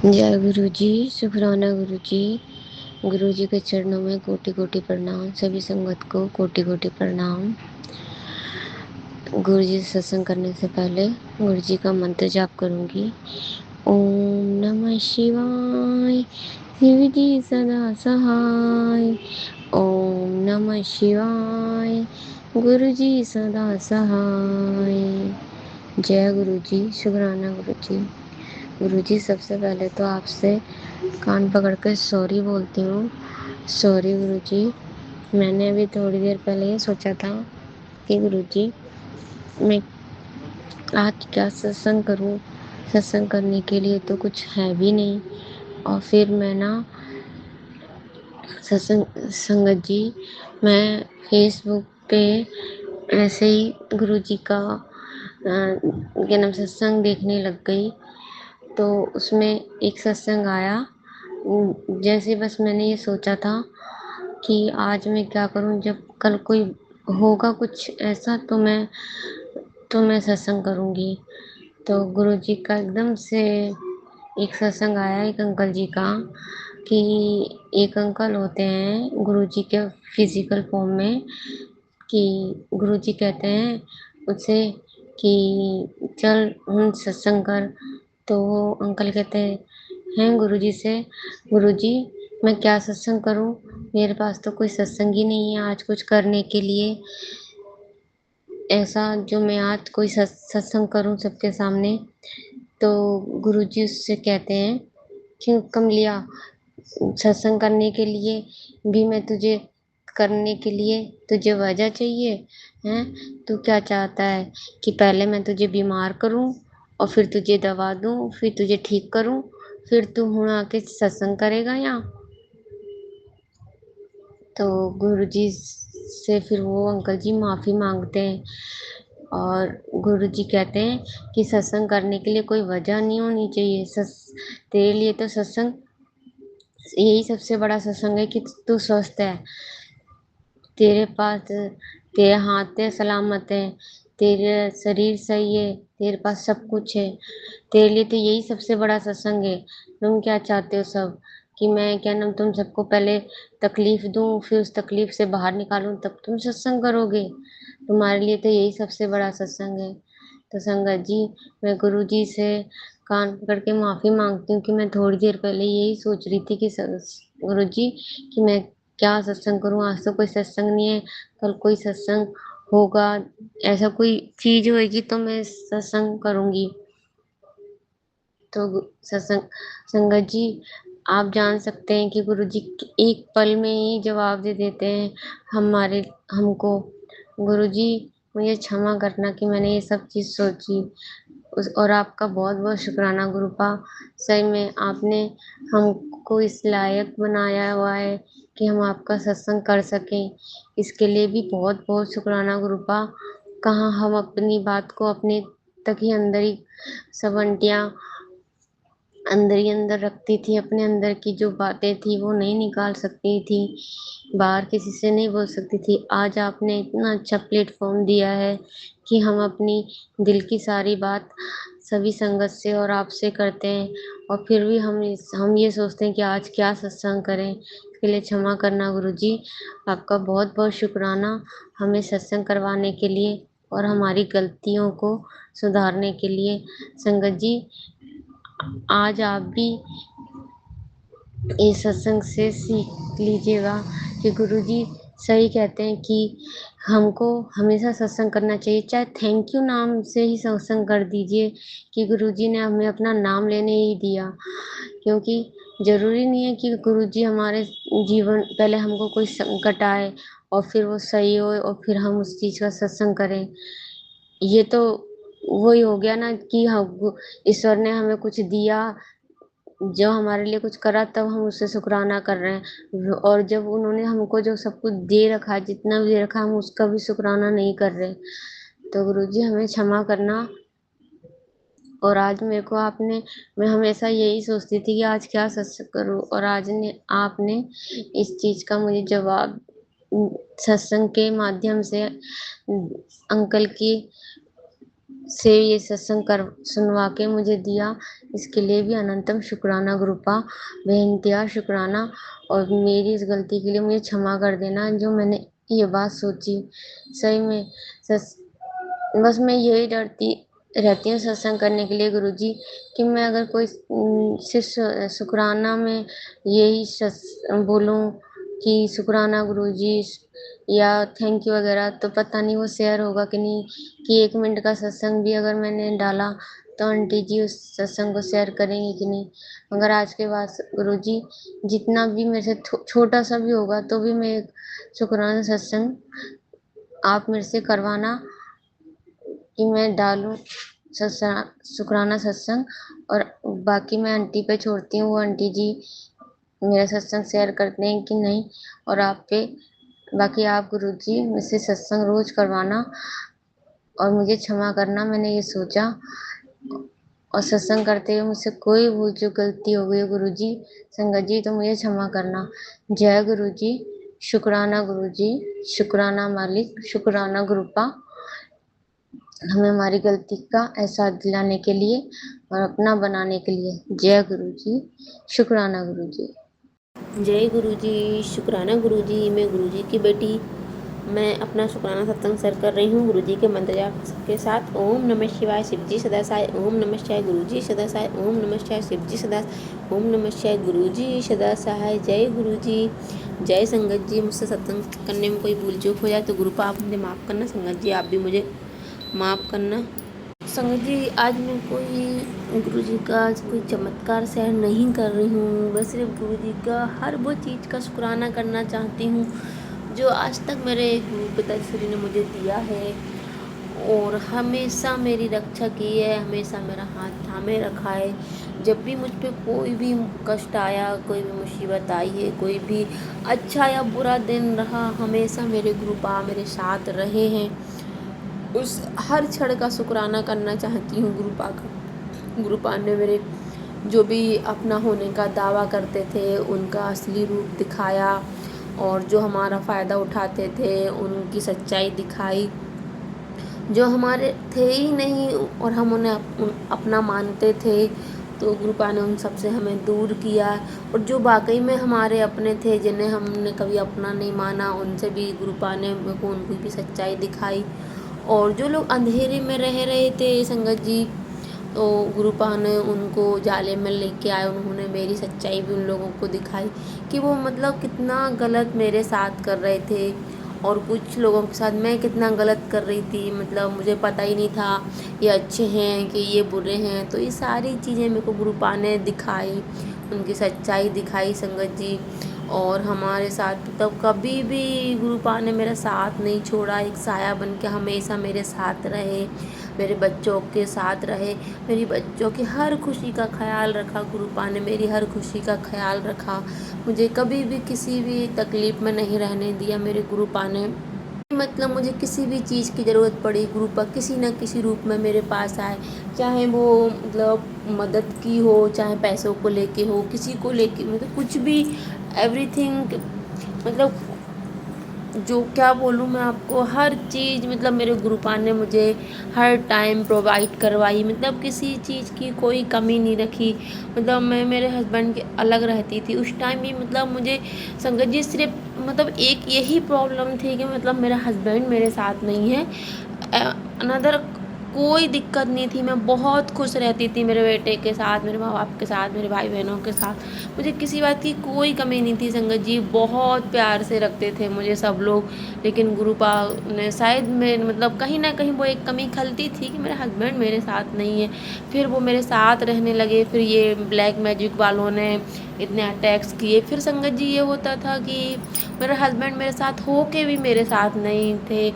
जय गुरु जी, शुकराना गुरु जी। गुरु जी के चरणों में कोटि कोटि प्रणाम। सभी संगत को कोटि कोटि प्रणाम। गुरु जी से सत्संग करने से पहले गुरु जी का मंत्र जाप करूंगी। ओम नमः शिवाय, शिव जी सदा सहाय। ओम नमः शिवाय, गुरु जी सदा सहाय। जय गुरु जी, शुकराना गुरु जी। गुरु जी, सबसे पहले तो आपसे कान पकड़ कर सॉरी बोलती हूँ। सॉरी गुरु जी। मैंने अभी थोड़ी देर पहले ये सोचा था कि गुरु जी, मैं आज क्या सत्संग करूँ। सत्संग करने के लिए तो कुछ है भी नहीं। और फिर मैं ना सत्संग संगत जी, मैं फेसबुक पे ऐसे ही गुरु जी का क्या नाम सत्संग देखने लग गई। तो उसमें एक सत्संग आया। जैसे बस मैंने ये सोचा था कि आज मैं क्या करूं, जब कल कोई होगा कुछ ऐसा तो मैं सत्संग करूंगी। तो गुरु जी का एकदम से एक सत्संग आया एक अंकल जी का, कि एक अंकल होते हैं गुरु जी के फिजिकल फॉर्म में, कि गुरु जी कहते हैं उससे कि चल सत्संग कर। तो वो अंकल कहते हैं गुरु जी से, गुरु जी मैं क्या सत्संग करूं, मेरे पास तो कोई सत्संग ही नहीं है आज कुछ करने के लिए, ऐसा जो मैं आज कोई सत्संग करूं सबके सामने। तो गुरु जी उससे कहते हैं, क्यों कमलिया, सत्संग करने के लिए भी मैं तुझे करने के लिए तुझे वजह चाहिए हैं। तू क्या चाहता है कि पहले मैं तुझे बीमार करूं और फिर तुझे दवा दूं, फिर तुझे ठीक करूं, फिर तू हूं आके सत्संग करेगा यहाँ। तो गुरु जी से फिर वो अंकल जी माफी मांगते हैं और गुरु जी कहते हैं कि सत्संग करने के लिए कोई वजह नहीं होनी चाहिए। तेरे लिए तो सत्संग यही सबसे बड़ा सत्संग है कि तू स्वस्थ है, तेरे पास तेरे हाथ है सलामत है, तेरे शरीर सही है, तेरे पास सब कुछ है। तेरे लिए तो यही सबसे बड़ा सत्संग है। तुम क्या चाहते हो सब, कि मैं क्या नाम तुम सबको पहले तकलीफ दूं फिर उस तकलीफ से बाहर निकालूं तब तुम सत्संग करोगे। तुम्हारे लिए तो यही सबसे बड़ा सत्संग है। तो संगत जी, मैं गुरु जी से कान पकड़ के माफी मांगती हूँ कि मैं थोड़ी देर पहले यही सोच रही थी कि गुरु जी, कि मैं क्या सत्संग करूं, आज तो कोई सत्संग नहीं है, कल कोई सत्संग होगा, ऐसा कोई चीज होगी तो मैं सत्संग करूंगी। तो सत्संग संगत जी, आप जान सकते हैं कि गुरु जी एक पल में ही जवाब दे देते हैं हमारे हमको। गुरु जी, मुझे क्षमा करना कि मैंने ये सब चीज सोची। और आपका बहुत बहुत शुक्राना गुरुपा। सही में आपने हमको इस लायक बनाया हुआ है कि हम आपका सत्संग कर सकें। इसके लिए भी बहुत बहुत शुक्राना गुरुपा। कहाँ हम अपनी बात को अपने तक ही अंदर ही सब अंटियां अंदर ही अंदर रखती थी, अपने अंदर की जो बातें थी वो नहीं निकाल सकती थी, बाहर किसी से नहीं बोल सकती थी। आज आपने इतना अच्छा प्लेटफॉर्म दिया है कि हम अपनी दिल की सारी बात सभी संगत से और आपसे करते हैं। और फिर भी हम ये सोचते हैं कि आज क्या सत्संग करें। इसके लिए क्षमा करना गुरु जी। आपका बहुत बहुत शुक्राना हमें सत्संग करवाने के लिए और हमारी गलतियों को सुधारने के लिए। संगत जी, आज आप भी इस सत्संग से सीख लीजिएगा कि गुरुजी सही कहते हैं कि हमको हमेशा सत्संग करना चाहिए। चाहे थैंक यू नाम से ही सत्संग कर दीजिए कि गुरुजी ने हमें अपना नाम लेने ही दिया। क्योंकि जरूरी नहीं है कि गुरुजी हमारे जीवन पहले हमको कोई संकट आए और फिर वो सही हो और फिर हम उस चीज का सत्संग करें। ये तो वही हो गया ना कि हम ईश्वर ने हमें कुछ दिया, जो हमारे लिए कुछ करा तब हम उससे शुक्राना कर रहे हैं। और जब उन्होंने हमको जो सब कुछ दे रखा है, जितना भी दे रखा, हम उसका भी शुक्राना नहीं कर रहे। तो गुरुजी हमें क्षमा करना। और आज मेरे को आपने मैं हमेशा यही सोचती थी कि आज क्या सत्संग करूं, और आज ने आपने इस चीज का मुझे जवाब सत्संग के माध्यम से अंकल की से ये सत्संग कर सुनवा के मुझे दिया, इसके लिए भी अनंतम शुक्राना गुरुपा, बेइंतहा शुक्राना। और मेरी इस गलती के लिए मुझे क्षमा कर देना जो मैंने ये बात सोची। सही में सस बस मैं यही डरती रहती हूँ सत्संग करने के लिए गुरुजी, कि मैं अगर कोई सिर्फ शुक्राना में यही बोलूँ कि शुक्राना गुरुजी या थैंक यू वगैरह, तो पता नहीं वो शेयर होगा कि नहीं। कि 1 मिनट का सत्संग भी अगर मैंने डाला तो आंटी जी उस सत्संग को शेयर करेंगी कि नहीं। मगर आज के बाद गुरुजी जितना भी मेरे से छोटा सा भी होगा तो भी मैं एक शुक्राना सत्संग आप मेरे से करवाना कि मैं डालूँ शुक्राना सत्संग। और बाकी मैं आंटी पे छोड़ती हूँ, वो आंटी जी मेरा सत्संग शेयर करते हैं कि नहीं। और आप पे बाकी आप गुरुजी मुझसे सत्संग रोज करवाना और मुझे क्षमा करना, मैंने ये सोचा। और सत्संग करते हुए मुझसे कोई भूल चूक गलती हो गई गुरुजी संगत जी तो मुझे क्षमा करना। जय गुरुजी, शुक्राना गुरुजी, शुक्राना मालिक, शुक्राना गुरुपा, हमें हमारी गलती का एहसास दिलाने के लिए और अपना बनाने के लिए। जय गुरुजी, शुक्राना गुरुजी। जय गुरुजी, शुक्राना गुरुजी। मैं गुरुजी की बेटी, मैं अपना शुक्राना सत्संग शेयर कर रही हूँ गुरुजी के मंत्र जाप के साथ। ओम नमः शिवाय शिवजी सदा साय, ओम नमः शिवाय गुरुजी सदा साय, ओम नमः शिवाय शिवजी सदा, ओम नमः शिवाय गुरुजी सदा सहाय। जय गुरुजी, जय संगत जी। मुझसे सत्संग करने में कोई भूल चूक हो जाए तो गुरुपा आप मुझे माफ़ करना, संगत जी आप भी मुझे माफ़ करना। संगत जी आज मैं कोई गुरुजी का कोई चमत्कार शेयर नहीं कर रही हूँ, मैं सिर्फ गुरुजी का हर वो चीज़ का शुक्राना करना चाहती हूँ जो आज तक मेरे गुरु पिताश्री ने मुझे दिया है और हमेशा मेरी रक्षा की है, हमेशा मेरा हाथ थामे रखा है। जब भी मुझ पे कोई भी कष्ट आया, कोई भी मुसीबत आई है, कोई भी अच्छा या बुरा दिन रहा, हमेशा मेरे गुरुपा मेरे साथ रहे हैं। उस हर क्षण का शुक्राना करना चाहती हूँ गुरुपा का। गुरुपा ने मेरे जो भी अपना होने का दावा करते थे उनका असली रूप दिखाया और जो हमारा फ़ायदा उठाते थे उनकी सच्चाई दिखाई। जो हमारे थे ही नहीं और हम उन्हें अपना मानते थे तो गुरुपा ने उन सब से हमें दूर किया। और जो वाकई में हमारे अपने थे जिन्हें हमने कभी अपना नहीं माना उनसे भी गुरुपा ने मेरे को उनकी भी सच्चाई दिखाई। और जो लोग अंधेरे में रह रहे थे संगत जी तो गुरुपा ने उनको जाले में लेके आए, उन्होंने मेरी सच्चाई भी उन लोगों को दिखाई कि वो मतलब कितना गलत मेरे साथ कर रहे थे और कुछ लोगों के साथ मैं कितना गलत कर रही थी। मतलब मुझे पता ही नहीं था ये अच्छे हैं कि ये बुरे हैं। तो ये सारी चीज़ें मेरे को गुरुपा ने दिखाई, उनकी सच्चाई दिखाई संगत जी। और हमारे साथ मतलब कभी भी गुरुपा ने मेरा साथ नहीं छोड़ा, एक साया बन के हमेशा मेरे साथ रहे, मेरे बच्चों के साथ रहे, मेरी बच्चों की हर खुशी का ख्याल रखा। गुरुपा ने मेरी हर खुशी का ख्याल रखा, मुझे कभी भी किसी भी तकलीफ़ में नहीं रहने दिया मेरे गुरुपा ने। मतलब मुझे किसी भी चीज़ की ज़रूरत पड़ी गुरुपा किसी न किसी रूप में मेरे पास आए, चाहे वो मतलब मदद की हो, चाहे पैसों को लेके हो, किसी को लेके मतलब कुछ भी एवरीथिंग मतलब जो क्या बोलूँ मैं आपको, हर चीज़ मतलब मेरे गुरुपा ने मुझे हर टाइम प्रोवाइड करवाई। मतलब किसी चीज़ की कोई कमी नहीं रखी। मतलब मैं मेरे हस्बैंड के अलग रहती थी उस टाइम भी मतलब मुझे संगत जी सिर्फ मतलब एक यही प्रॉब्लम थी कि मतलब मेरा हस्बैंड मेरे साथ नहीं है। अनदर कोई दिक्कत नहीं थी, मैं बहुत खुश रहती थी मेरे बेटे के साथ, मेरे माँ बाप के साथ, मेरे भाई बहनों के साथ। मुझे किसी बात की कोई कमी नहीं थी संगत जी, बहुत प्यार से रखते थे मुझे सब लोग। लेकिन गुरुपा ने शायद मैं मतलब कहीं ना कहीं वो एक कमी खलती थी कि मेरा हस्बैंड मेरे साथ नहीं है। फिर वो मेरे साथ रहने लगे, फिर ये ब्लैक मैजिक वालों ने इतने अटैक्स किए। फिर संगत जी ये होता था कि मेरा हस्बैंड मेरे साथ हो के भी मेरे साथ नहीं थे,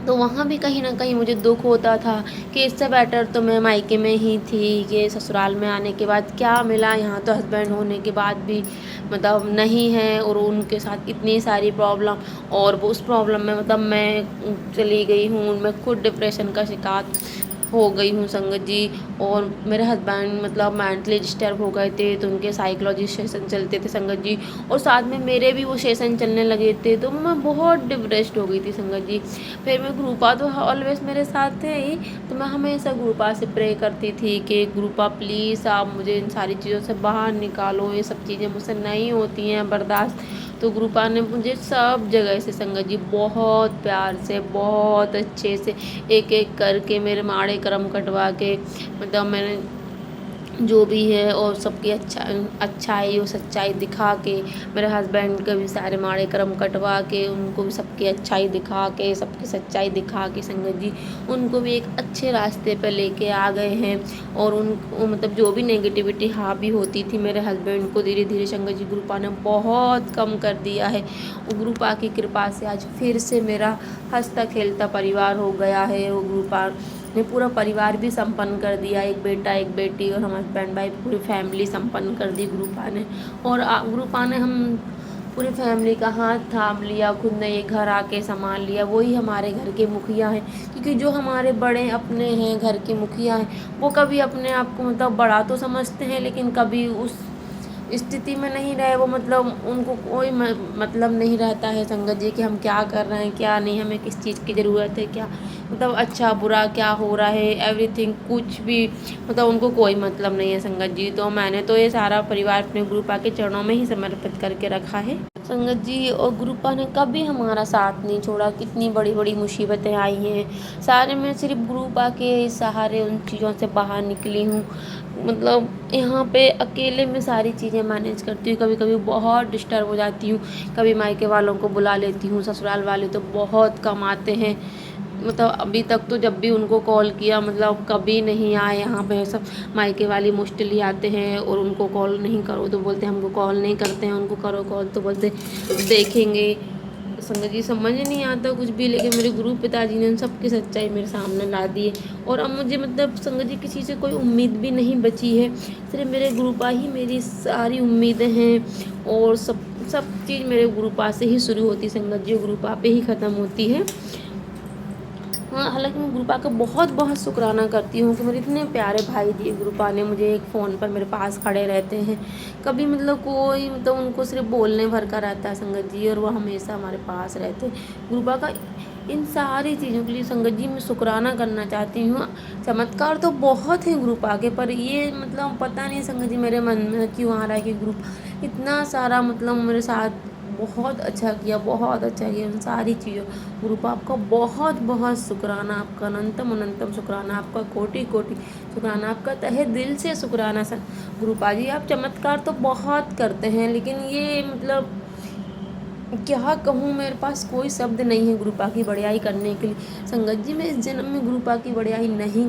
तो वहाँ भी कहीं न कहीं मुझे दुःख होता था कि इससे बेटर तो मैं मायके में ही थी, कि ससुराल में आने के बाद क्या मिला, यहाँ तो हस्बैंड होने के बाद भी मतलब नहीं है और उनके साथ इतनी सारी प्रॉब्लम। और वो उस प्रॉब्लम में मतलब मैं चली गई हूँ, मैं खुद डिप्रेशन का शिकार हो गई हूँ संगत जी। और मेरे हस्बैंड मतलब मेंटली डिस्टर्ब हो गए थे, तो उनके साइकोलॉजी सेशन चलते थे संगत जी, और साथ में मेरे भी वो सेशन चलने लगे थे, तो मैं बहुत डिप्रेस्ड हो गई थी संगत जी। फिर मैं गुरुपा तो ऑलवेज मेरे साथ थे ही, तो मैं हमेशा गुरुपा से प्रे करती थी कि गुरुपा प्लीज़ आप मुझे इन सारी चीज़ों से बाहर निकालो, ये सब चीज़ें मुझसे नहीं होती हैं बर्दाश्त। तो गुरुपा ने मुझे सब जगह से संगत जी बहुत प्यार से, बहुत अच्छे से, एक एक करके मेरे माड़े कर्म कटवा के, मतलब मैंने जो भी है और सबकी अच्छाई और सच्चाई दिखा के, मेरे हस्बैंड के भी सारे माड़े कर्म कटवा के, उनको भी सबकी अच्छाई दिखा के, सबकी सच्चाई दिखा के संगत जी उनको भी एक अच्छे रास्ते पर लेके आ गए हैं। और मतलब जो भी नेगेटिविटी हावी होती थी मेरे हस्बैंड को, धीरे धीरे संगत जी गुरुपा ने बहुत कम कर दिया है। और गुरुपा की कृपा से आज फिर से मेरा हंसता खेलता परिवार हो गया है। वो गुरुपा ने पूरा परिवार भी संपन्न कर दिया, एक बेटा एक बेटी और हम हस्बैंड वाइफ पूरी फैमिली संपन्न कर दी गुरुपा ने। और गुरुपा ने हम पूरी फैमिली का हाथ थाम लिया, खुद ने ये घर आके संभाल लिया। वही हमारे घर के मुखिया हैं, क्योंकि जो हमारे बड़े अपने हैं घर के मुखिया हैं, वो कभी अपने आप को मतलब बड़ा तो समझते हैं, लेकिन कभी उस स्थिति में नहीं रहे। वो मतलब उनको कोई मतलब नहीं रहता है संगत जी कि हम क्या कर रहे हैं क्या नहीं, हमें किस चीज़ की ज़रूरत है, क्या मतलब अच्छा बुरा क्या हो रहा है, एवरीथिंग कुछ भी मतलब उनको कोई मतलब नहीं है संगत जी। तो मैंने तो ये सारा परिवार अपने गुरुपा के चरणों में ही समर्पित करके रखा है संगत जी। और गुरुपा ने कभी हमारा साथ नहीं छोड़ा, कितनी बड़ी बड़ी मुसीबतें आई हैं, सारे मैं सिर्फ गुरुपा के सहारे उन चीज़ों से बाहर निकली हूँ। मतलब यहाँ पे अकेले में सारी चीज़ें मैनेज करती हूँ, कभी कभी बहुत डिस्टर्ब हो जाती हूँ, कभी मायके वालों को बुला लेती हूँ, ससुराल वाले तो बहुत कम आते हैं। मतलब अभी तक तो जब भी उनको कॉल किया मतलब कभी नहीं आए यहाँ पे, सब मायके वाले मुश्किल आते हैं, और उनको कॉल नहीं करो तो बोलते हमको कॉल नहीं करते हैं, उनको करो कॉल तो बोलते देखेंगे। संगत जी समझ नहीं आता कुछ भी, लेकिन मेरे गुरु पिताजी ने सबकी सच्चाई मेरे सामने ला दी है। और अब मुझे मतलब संगत जी किसी से कोई उम्मीद भी नहीं बची है, सिर्फ मेरे गुरुपा ही मेरी सारी उम्मीदें हैं। और सब सब चीज़ मेरे गुरुपा से ही शुरू होती है संगत जी, गुरुपा पे ही ख़त्म होती है। हाँ, हालांकि मैं गुरुपा का बहुत बहुत शुक्राना करती हूँ कि मेरे इतने प्यारे भाई दिए गुरुपा ने मुझे, एक फ़ोन पर मेरे पास खड़े रहते हैं, कभी मतलब कोई मतलब उनको सिर्फ बोलने भर का रहता है संगत जी, और वो हमेशा हमारे पास रहते हैं। गुरुपा का इन सारी चीज़ों के लिए संगत जी मैं शुक्राना करना चाहती हूँ। चमत्कार तो बहुत हैं गुरुपा के, पर ये मतलब पता नहीं संगत जी मेरे मन में क्यों आ रहा है कि गुरुपा इतना सारा मतलब मेरे साथ बहुत अच्छा किया, बहुत अच्छा किया उन सारी चीज़ों। गुरुपा आपका बहुत बहुत शुक्राना, आपका अनंतम अनंतम शुक्राना, आपका कोटि कोटि शुक्राना, आपका तहे दिल से शुक्राना सर। गुरुपा जी आप चमत्कार तो बहुत करते हैं, लेकिन ये मतलब क्या कहूँ, मेरे पास कोई शब्द नहीं है गुरुपा की बड़ाई करने के लिए। संगत जी मैं इस जन्म में गुरुपा की बड़ाई नहीं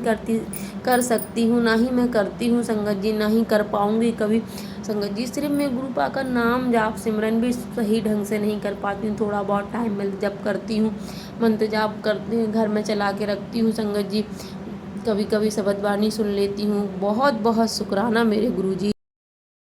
कर सकती हूँ, ना ही मैं करती हूँ संगत जी, ना ही कर पाऊँगी कभी संगत जी। सिर्फ मैं गुरुपा का नाम जाप सिमरन भी सही ढंग से नहीं कर पाती हूँ, थोड़ा बहुत टाइम मिल जब करती हूँ, मंत्र जाप करती हूँ, घर में चला के रखती हूँ संगत जी, कभी कभी शब्द वाणी सुन लेती हूँ। बहुत बहुत शुक्राना मेरे गुरु जी।